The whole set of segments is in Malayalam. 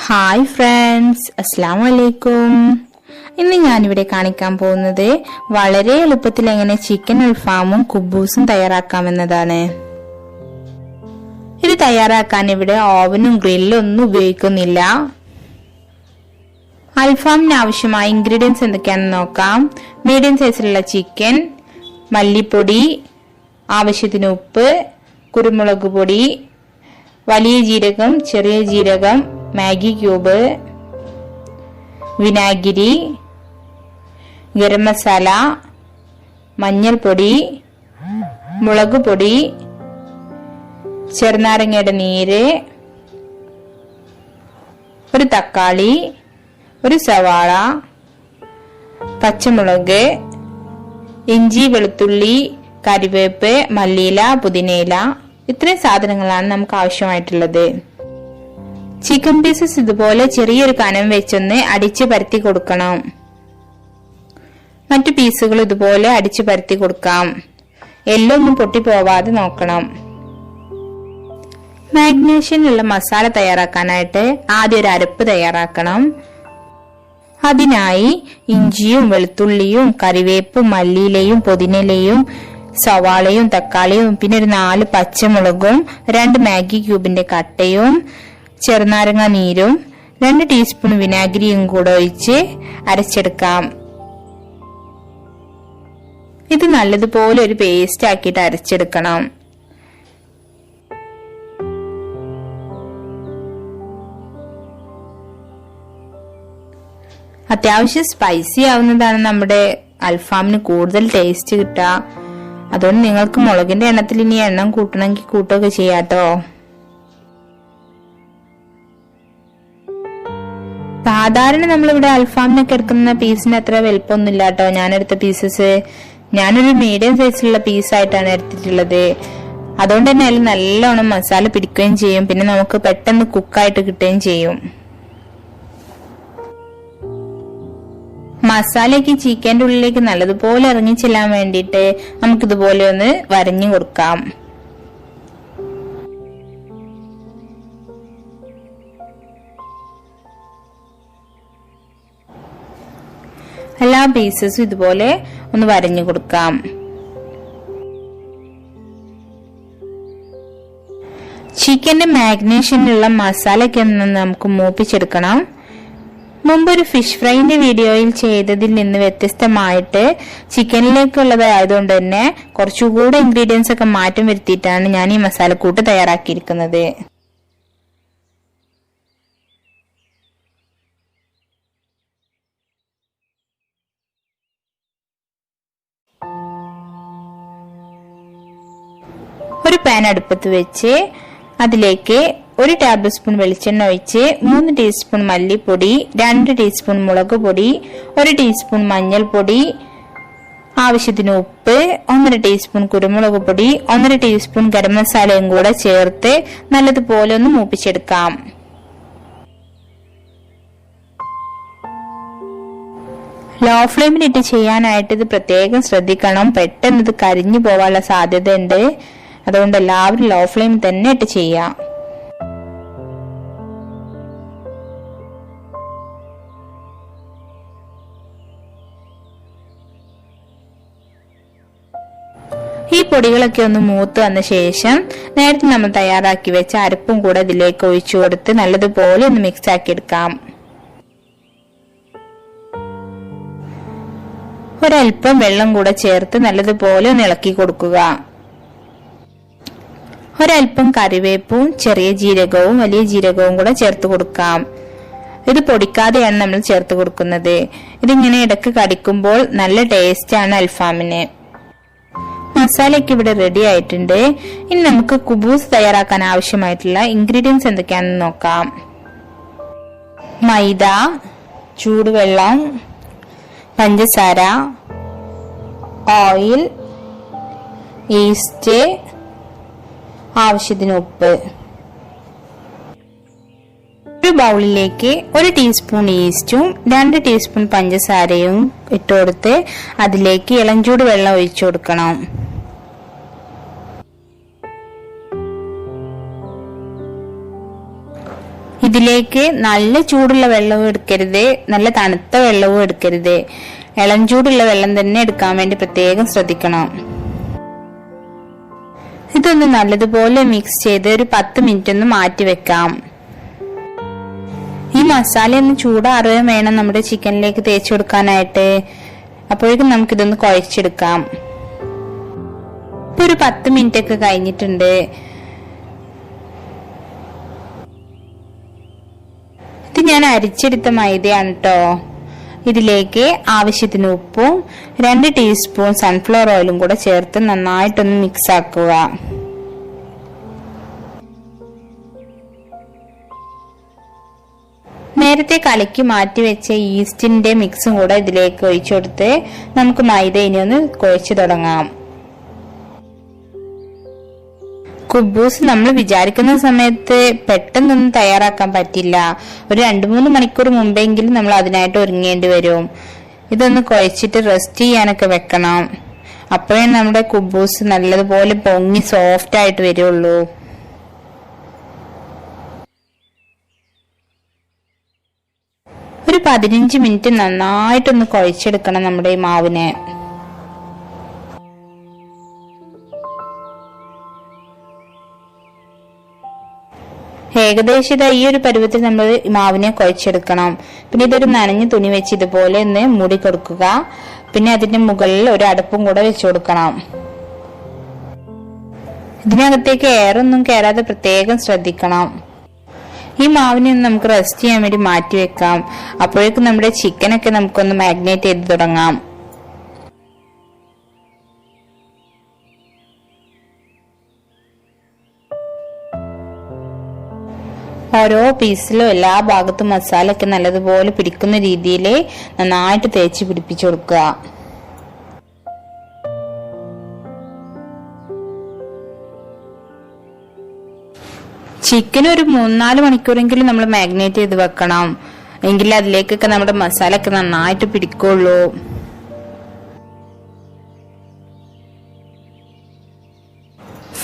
ഹായ് ഫ്രണ്ട്സ്, അസ്സലാമു അലൈക്കും. ഇന്ന് ഞാനിവിടെ കാണിക്കാൻ പോകുന്നത് വളരെ എളുപ്പത്തിൽ എങ്ങനെ ചിക്കൻ അൽഫാമും കുബൂസും തയ്യാറാക്കാമെന്നതാണ്. ഇത് തയ്യാറാക്കാൻ ഇവിടെ ഓവനും ഗ്രില്ലും ഒന്നും ഉപയോഗിക്കുന്നില്ല. അൽഫാമിന് ആവശ്യമായ ഇൻഗ്രീഡിയൻസ് എന്തൊക്കെയാണെന്ന് നോക്കാം. മീഡിയം സൈസിലുള്ള ചിക്കൻ, മല്ലിപ്പൊടി, ആവശ്യത്തിന് ഉപ്പ്, കുരുമുളക് പൊടി, വലിയ ജീരകം, ചെറിയ ജീരകം, മാഗി ക്യൂബ്, വിനാഗിരി, ഗരം മസാല, മഞ്ഞൾപ്പൊടി, മുളക് പൊടി, ചെറുനാരങ്ങയുടെ നീര്, ഒരു തക്കാളി, ഒരു സവാള, പച്ചമുളക്, ഇഞ്ചി, വെളുത്തുള്ളി, കറിവേപ്പ്, മല്ലിയില, പുതിനയില, ഇത്രയും സാധനങ്ങളാണ് നമുക്ക് ആവശ്യമായിട്ടുള്ളത്. ചിക്കൻ പീസസ് ഇതുപോലെ ചെറിയൊരു കനം വെച്ചൊന്ന് അടിച്ചു പരത്തി കൊടുക്കണം. മറ്റു പീസുകൾ ഇതുപോലെ അടിച്ചു പരത്തി കൊടുക്കാം. എല്ലൊന്നും പൊട്ടിപ്പോവാതെ നോക്കണം. മാഗ്നേഷനുള്ള മസാല തയ്യാറാക്കാനായിട്ട് ആദ്യം ഒരു അരപ്പ് തയ്യാറാക്കണം. അതിനായി ഇഞ്ചിയും വെളുത്തുള്ളിയും കറിവേപ്പും മല്ലിയിലയും പുതിനയിലയും സവാളയും തക്കാളിയും പിന്നെ ഒരു 4 പച്ചമുളകും 2 മാഗി ക്യൂബിന്റെ കട്ടയും ചെറുനാരങ്ങ നീരും 2 ടീസ്പൂൺ വിനാഗിരിയും കൂടെ ഒഴിച്ച് അരച്ചെടുക്കാം. ഇത് നല്ലതുപോലെ ഒരു പേസ്റ്റ് ആക്കിയിട്ട് അരച്ചെടുക്കണം. അത്യാവശ്യം സ്പൈസി ആവുന്നതാണ് നമ്മുടെ അൽഫാമിന് കൂടുതൽ ടേസ്റ്റ് കിട്ടുക. അതുകൊണ്ട് നിങ്ങൾക്ക് മുളകിന്റെ എണ്ണത്തിൽ ഇനി എണ്ണം കൂട്ടണമെങ്കിൽ കൂട്ടുകയൊക്കെ ചെയ്യാട്ടോ. സാധാരണ നമ്മളിവിടെ അൽഫാമിനൊക്കെ എടുക്കുന്ന പീസിന് അത്ര വലുപ്പമൊന്നുമില്ല കേട്ടോ. ഞാനെടുത്ത പീസസ് ഞാനൊരു മീഡിയം സൈസിലുള്ള പീസായിട്ടാണ് എടുത്തിട്ടുള്ളത്. അതുകൊണ്ട് തന്നെ അതിൽ നല്ലോണം മസാല പിടിക്കുകയും ചെയ്യും. പിന്നെ നമുക്ക് പെട്ടെന്ന് കുക്കായിട്ട് കിട്ടുകയും ചെയ്യും. മസാലയ്ക്ക് ചിക്കൻ്റെ ഉള്ളിലേക്ക് നല്ലതുപോലെ ഇറങ്ങി ചെല്ലാൻ വേണ്ടിയിട്ട് നമുക്കിതുപോലെ ഒന്ന് വരഞ്ഞു കൊടുക്കാം. എല്ലാ പീസസും ഇതുപോലെ ഒന്ന് വരഞ്ഞു കൊടുക്കാം. ചിക്കന്റെ മാഗ്നേഷനുള്ള മസാലയ്ക്ക് നമുക്ക് മൂപ്പിച്ചെടുക്കണം. മുമ്പൊരു ഫിഷ് ഫ്രൈന്റെ വീഡിയോയിൽ ചെയ്തതിൽ നിന്ന് വ്യത്യസ്തമായിട്ട് ചിക്കനിലേക്കുള്ളതായതുകൊണ്ട് തന്നെ കുറച്ചുകൂടെ ഇൻഗ്രീഡിയൻസ് ഒക്കെ മാറ്റം വരുത്തിയിട്ടാണ് ഞാൻ ഈ മസാലക്കൂട്ട് തയ്യാറാക്കിയിരിക്കുന്നത്. ഒരു പാൻ അടുപ്പത്ത് വെച്ച് അതിലേക്ക് 1 ടേബിൾ സ്പൂൺ വെളിച്ചെണ്ണ ഒഴിച്ച് 3 ടീസ്പൂൺ മല്ലിപ്പൊടി, 2 ടീസ്പൂൺ മുളക് പൊടി, 1 ടീസ്പൂൺ മഞ്ഞൾപ്പൊടി, ആവശ്യത്തിന് ഉപ്പ്, 1.5 ടീസ്പൂൺ കുരുമുളക് പൊടി, 1.5 ടീസ്പൂൺ ഗരം മസാലയും കൂടെ ചേർത്ത് നല്ലതുപോലെ ഒന്ന് മൂപ്പിച്ചെടുക്കാം. ലോ ഫ്ലെയിമിലിട്ട് ചെയ്യാനായിട്ട് ഇത് പ്രത്യേകം ശ്രദ്ധിക്കണം. പെട്ടെന്ന് ഇത് കരിഞ്ഞു പോവാനുള്ള സാധ്യത ഉണ്ട്. അതുകൊണ്ട് എല്ലാവരും ലോ ഫ്ലെയിമിൽ തന്നെ ഇട്ട് ചെയ്യാം. ഈ പൊടികളൊക്കെ ഒന്ന് മൂത്ത് വന്ന ശേഷം നേരത്തെ നമ്മൾ തയ്യാറാക്കി വെച്ച അരപ്പും കൂടെ ഇതിലേക്ക് ഒഴിച്ചു കൊടുത്ത് നല്ലതുപോലെ ഒന്ന് മിക്സ് ആക്കി എടുക്കാം. ഒരൽപ്പം വെള്ളം കൂടെ ചേർത്ത് നല്ലതുപോലെ ഒന്ന് ഇളക്കി കൊടുക്കുക. ഒരൽപ്പം കറിവേപ്പും ചെറിയ ജീരകവും വലിയ ജീരകവും കൂടെ ചേർത്ത് കൊടുക്കാം. ഇത് പൊടിക്കാതെയാണ് നമ്മൾ ചേർത്ത് കൊടുക്കുന്നത്. ഇതിങ്ങനെ ഇടക്ക് കടിക്കുമ്പോൾ നല്ല ടേസ്റ്റ് ആണ് അൽഫാമിന്. മസാലയ്ക്ക് ഇവിടെ റെഡി ആയിട്ടുണ്ട്. ഇനി നമുക്ക് കുബൂസ് തയ്യാറാക്കാൻ ആവശ്യമായിട്ടുള്ള ഇൻഗ്രീഡിയൻസ് എന്തൊക്കെയാണെന്ന് നോക്കാം. മൈദ, ചൂടുവെള്ളം, പഞ്ചസാര, ഓയിൽ, ഈസ്റ്റ്, ആവശ്യത്തിന് ഉപ്പ്. ഒരു ബൗളിലേക്ക് 1 ടീസ്പൂൺ ഈസ്റ്റും 2 ടീസ്പൂൺ പഞ്ചസാരയും ഇട്ടുകൊടുത്ത് അതിലേക്ക് ഇളംചൂട് വെള്ളം ഒഴിച്ചു കൊടുക്കണം. ഇതിലേക്ക് നല്ല ചൂടുള്ള വെള്ളവും എടുക്കരുത്, നല്ല തണുത്ത വെള്ളവും എടുക്കരുത്. ഇളം ചൂടുള്ള വെള്ളം തന്നെ എടുക്കാൻ വേണ്ടി പ്രത്യേകം ശ്രദ്ധിക്കണം. ഇതൊന്ന് നല്ലതുപോലെ മിക്സ് ചെയ്ത് ഒരു 10 മിനിറ്റ് ഒന്ന് മാറ്റി വെക്കാം. ഈ മസാല ഒന്ന് ചൂടാറുകയും വേണം നമ്മുടെ ചിക്കനിലേക്ക് തേച്ചു കൊടുക്കാനായിട്ട്. അപ്പോഴേക്കും നമുക്കിതൊന്ന് കുഴച്ചെടുക്കാം. ഇപ്പൊ ഒരു 10 മിനിറ്റ് ഒക്കെ കഴിഞ്ഞിട്ടുണ്ട്. ഇത് ഞാൻ അരിച്ചെടുത്ത മൈദയാണ് കേട്ടോ. ഇതിലേക്ക് ആവശ്യത്തിന് ഉപ്പും 2 ടീസ്പൂൺ സൺഫ്ലവർ ഓയിലും കൂടെ ചേർത്ത് നന്നായിട്ടൊന്ന് മിക്സ് ആക്കുക. നേരത്തെ കലക്കി മാറ്റി വെച്ച ഈസ്റ്റിന്റെ മിക്സും കൂടെ ഇതിലേക്ക് ഒഴിച്ചു കൊടുത്ത് നമുക്ക് മൈദ ഇനി ഒന്ന് കുഴച്ചു തുടങ്ങാം. കുബൂസ് നമ്മൾ വിചാരിക്കുന്ന സമയത്ത് പെട്ടെന്നൊന്നും തയ്യാറാക്കാൻ പറ്റില്ല. ഒരു 2-3 മണിക്കൂർ മുമ്പെങ്കിലും നമ്മൾ അതിനായിട്ട് ഒരുങ്ങേണ്ടി വരും. ഇതൊന്ന് കുഴച്ചിട്ട് റെസ്റ്റ് ചെയ്യാനൊക്കെ വെക്കണം. അപ്പോഴേ നമ്മുടെ കുബൂസ് നല്ലതുപോലെ പൊങ്ങി സോഫ്റ്റ് ആയിട്ട് വരുള്ളൂ. ഒരു 15 മിനിറ്റ് നന്നായിട്ടൊന്ന് കുഴച്ചെടുക്കണം നമ്മുടെ ഈ മാവിനെ. ഏകദേശം ഈ ഒരു പരുവത്തിൽ നമ്മൾ മാവിനെ കുഴച്ചെടുക്കണം. പിന്നെ ഇതൊരു നനഞ്ഞ തുണി വെച്ച് ഇതുപോലെ ഒന്ന് മൂടി കൊടുക്കുക. പിന്നെ അതിന്റെ മുകളിൽ ഒരു അടപ്പും കൂടെ വെച്ചു കൊടുക്കണം. ഇതിനകത്തേക്ക് എയറൊന്നും കയറാതെ പ്രത്യേകം ശ്രദ്ധിക്കണം. ഈ മാവിനെ നമുക്ക് റെസ്റ്റ് ചെയ്യാൻ വേണ്ടി മാറ്റി വെക്കാം. അപ്പോഴേക്കും നമ്മുടെ ചിക്കനൊക്കെ നമുക്കൊന്ന് മാഗ്നേറ്റ് ചെയ്ത് തുടങ്ങാം. ഓരോ പീസിലും എല്ലാ ഭാഗത്തും മസാല ഒക്കെ നല്ലതുപോലെ പിടിക്കുന്ന രീതിയിൽ നന്നായിട്ട് തേച്ച് പിടിപ്പിച്ചു കൊടുക്കുക. ചിക്കൻ ഒരു 3-4 മണിക്കൂറെങ്കിലും നമ്മൾ മാഗ്നേറ്റ് ചെയ്ത് വെക്കണം. എങ്കിൽ അതിലേക്കൊക്കെ നമ്മുടെ മസാല ഒക്കെ നന്നായിട്ട് പിടിക്കുള്ളൂ.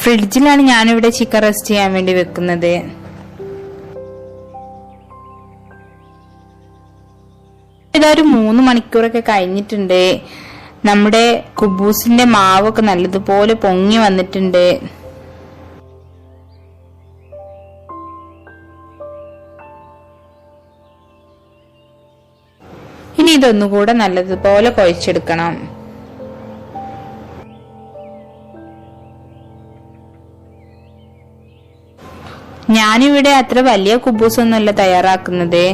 ഫ്രിഡ്ജിലാണ് ഞാനിവിടെ ചിക്കൻ റെസ്റ്റ് ചെയ്യാൻ വേണ്ടി വെക്കുന്നത്. ഇതൊരു 3 മണിക്കൂറൊക്കെ കഴിഞ്ഞിട്ടുണ്ട്. നമ്മുടെ കുബൂസിന്റെ മാവൊക്കെ നല്ലതുപോലെ പൊങ്ങി വന്നിട്ടുണ്ട്. ഇനി ഇതൊന്നുകൂടെ നല്ലതുപോലെ കുഴച്ചെടുക്കണം. ഞാനിവിടെ അത്ര വലിയ കുബൂസ് ഒന്നുമല്ല തയ്യാറാക്കുന്നത്.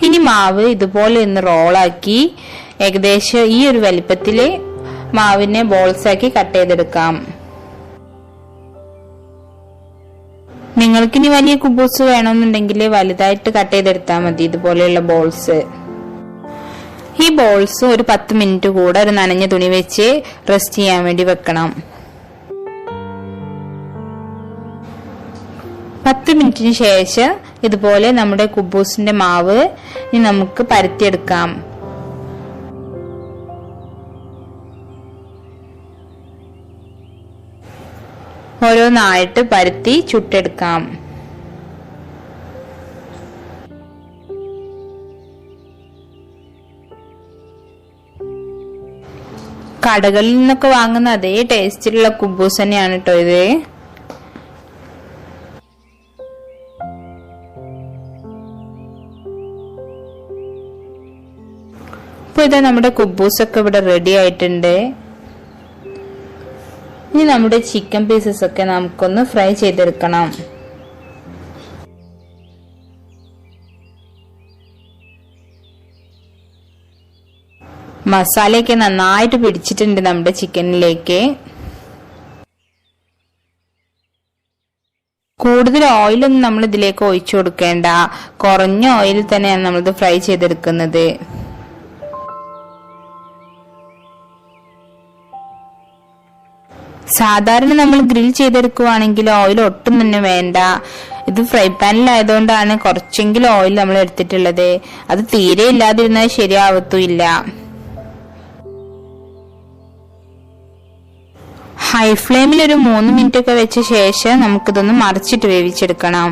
ഇനി മാവ് ഇതുപോലെ ഒന്ന് റോളാക്കി ഏകദേശം ഈ ഒരു വലിപ്പത്തില് മാവിനെ ബോൾസ് ആക്കി കട്ട് ചെയ്തെടുക്കാം. നിങ്ങൾക്കിനി വലിയ കുബൂസ് വേണമെന്നുണ്ടെങ്കിൽ വലുതായിട്ട് കട്ട് ചെയ്തെടുത്താൽ മതി. ഇതുപോലെയുള്ള ബോൾസ്. ഈ ബോൾസ് ഒരു 10 മിനിറ്റ് കൂടെ ഒരു നനഞ്ഞ തുണി വെച്ച് റെസ്റ്റ് ചെയ്യാൻ വേണ്ടി വെക്കണം. 10 മിനിറ്റിന് ശേഷം ഇതുപോലെ നമ്മുടെ കുബൂസിന്റെ മാവ് ഇനി നമുക്ക് പരത്തിയെടുക്കാം. ഓരോന്നായിട്ട് പരത്തി ചുട്ടെടുക്കാം. കടകളിൽ നിന്നൊക്കെ വാങ്ങുന്ന അതേ ടേസ്റ്റിലുള്ള കുബൂസ് തന്നെയാണ് കേട്ടോ ഇത്. ഇപ്പൊ ഇത് നമ്മുടെ കുബൂസ് ഒക്കെ ഇവിടെ റെഡി ആയിട്ടുണ്ട്. ഇനി നമ്മുടെ ചിക്കൻ പീസസ് ഒക്കെ നമുക്കൊന്ന് ഫ്രൈ ചെയ്തെടുക്കണം. മസാലയൊക്കെ നന്നായിട്ട് പിടിച്ചിട്ടുണ്ട് നമ്മുടെ ചിക്കനിലേക്ക്. കൂടുതൽ ഓയിലൊന്നും നമ്മൾ ഇതിലേക്ക് ഒഴിച്ചു കൊടുക്കേണ്ട. കുറഞ്ഞ ഓയിലിൽ തന്നെയാണ് നമ്മളിത് ഫ്രൈ ചെയ്തെടുക്കുന്നത്. സാധാരണ നമ്മൾ ഗ്രിൽ ചെയ്തെടുക്കുവാണെങ്കിൽ ഓയിൽ ഒട്ടും തന്നെ വേണ്ട. ഇത് ഫ്രൈ പാനിലായതുകൊണ്ടാണ് കുറച്ചെങ്കിലും ഓയിൽ നമ്മൾ എടുത്തിട്ടുള്ളത്. അത് തീരെ ഇല്ലാതിരുന്നാൽ ശരിയാവത്തുമില്ല. ഹൈ ഫ്ലെയിമിൽ ഒരു 3 മിനിറ്റ് ഒക്കെ വെച്ച ശേഷം നമുക്കിതൊന്ന് മറിച്ചിട്ട് വേവിച്ചെടുക്കണം.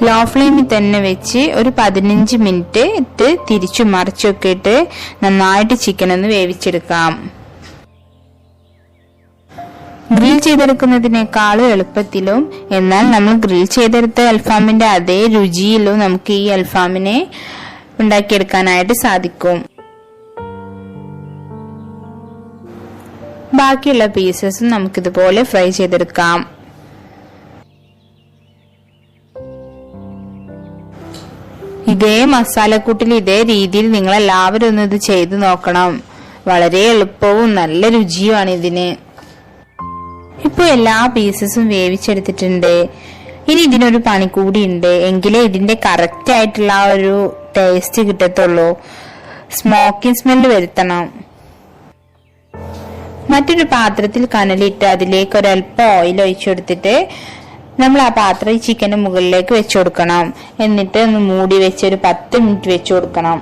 ലോ ഫ്ലെയിമിൽ തന്നെ വെച്ച് ഒരു 15 മിനിറ്റ് ഇട്ട് തിരിച്ചു മറിച്ചൊക്കെ ഇട്ട് നന്നായിട്ട് ചിക്കൻ ഒന്ന് വേവിച്ചെടുക്കാം. ഗ്രിൽ ചെയ്തെടുക്കുന്നതിനേക്കാളും എളുപ്പത്തിലും എന്നാൽ നമ്മൾ ഗ്രിൽ ചെയ്തെടുത്ത അൽഫാമിന്റെ അതേ രുചിയിലും നമുക്ക് ഈ അൽഫാമിനെ ഉണ്ടാക്കിയെടുക്കാനായിട്ട് സാധിക്കും. ബാക്കിയുള്ള പീസസും നമുക്കിതുപോലെ ഫ്രൈ ചെയ്തെടുക്കാം. ഇതേ മസാലക്കൂട്ടിൽ ഇതേ രീതിയിൽ നിങ്ങൾ എല്ലാവരും ഒന്ന് ഇത് ചെയ്തു നോക്കണം. വളരെ എളുപ്പവും നല്ല രുചിയുമാണ് ഇതിന്. ഇപ്പൊ എല്ലാ പീസസും വേവിച്ചെടുത്തിട്ടുണ്ട്. ഇനി ഇതിനൊരു പണി കൂടി ഉണ്ട്, എങ്കിലേ ഇതിന്റെ കറക്റ്റ് ആയിട്ടുള്ള ഒരു ടേസ്റ്റ് കിട്ടത്തുള്ളൂ. സ്മോക്കിംഗ് സ്മെല്ല് വരുത്തണം. മറ്റൊരു പാത്രത്തിൽ കനലിട്ട് അതിലേക്ക് ഒരല്പം ഓയിൽ ഒഴിച്ചു കൊടുത്തിട്ട് നമ്മൾ ആ പാത്രം ഈ ചിക്കന്റെ മുകളിലേക്ക് വെച്ചു കൊടുക്കണം. എന്നിട്ട് ഒന്ന് മൂടി വെച്ച് ഒരു 10 മിനിറ്റ് വെച്ചു കൊടുക്കണം.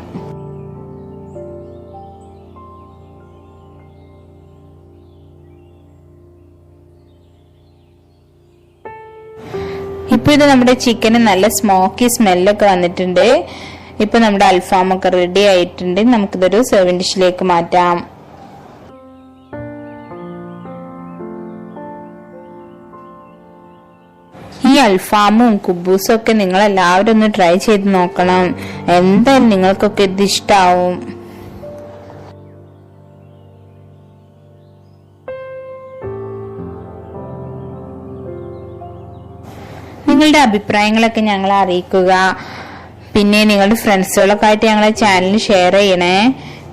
ഇപ്പൊ ഇത് നമ്മുടെ ചിക്കന് നല്ല സ്മോക്കി സ്മെല്ലൊക്കെ വന്നിട്ടുണ്ട്. ഇപ്പൊ നമ്മുടെ അൽഫാമൊക്കെ റെഡി ആയിട്ടുണ്ട്. നമുക്കിതൊരു സെർവിംഗ് ഡിഷിലേക്ക് മാറ്റാം. ഈ അൽഫാമും കുബൂസും ഒക്കെ നിങ്ങൾ എല്ലാവരും ഒന്ന് ട്രൈ ചെയ്ത് നോക്കണം. എന്തായാലും നിങ്ങൾക്കൊക്കെ ഇത് ഇഷ്ടാവും. നിങ്ങളുടെ അഭിപ്രായങ്ങളൊക്കെ ഞങ്ങളെ അറിയിക്കുക. പിന്നെ നിങ്ങളുടെ ഫ്രണ്ട്സുകളൊക്കെ ആയിട്ട് ഞങ്ങളെ ചാനൽ ഷെയർ ചെയ്യണേ.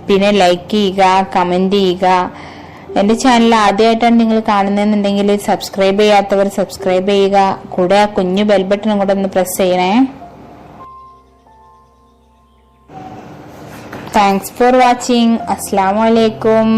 പിന്നെ ലൈക്ക് ചെയ്യുക, കമന്റ് ചെയ്യുക. എന്റെ ചാനൽ ആദ്യമായിട്ടാണ് നിങ്ങൾ കാണുന്നതെന്നുണ്ടെങ്കിൽ സബ്സ്ക്രൈബ് ചെയ്യാത്തവർ സബ്സ്ക്രൈബ് ചെയ്യുക. കൂടെ ആ കുഞ്ഞു ബെൽ ബട്ടണും കൂടെ ഒന്ന് പ്രസ് ചെയ്യണേ. Thanks for watching. അസ്സലാമു അലൈക്കും.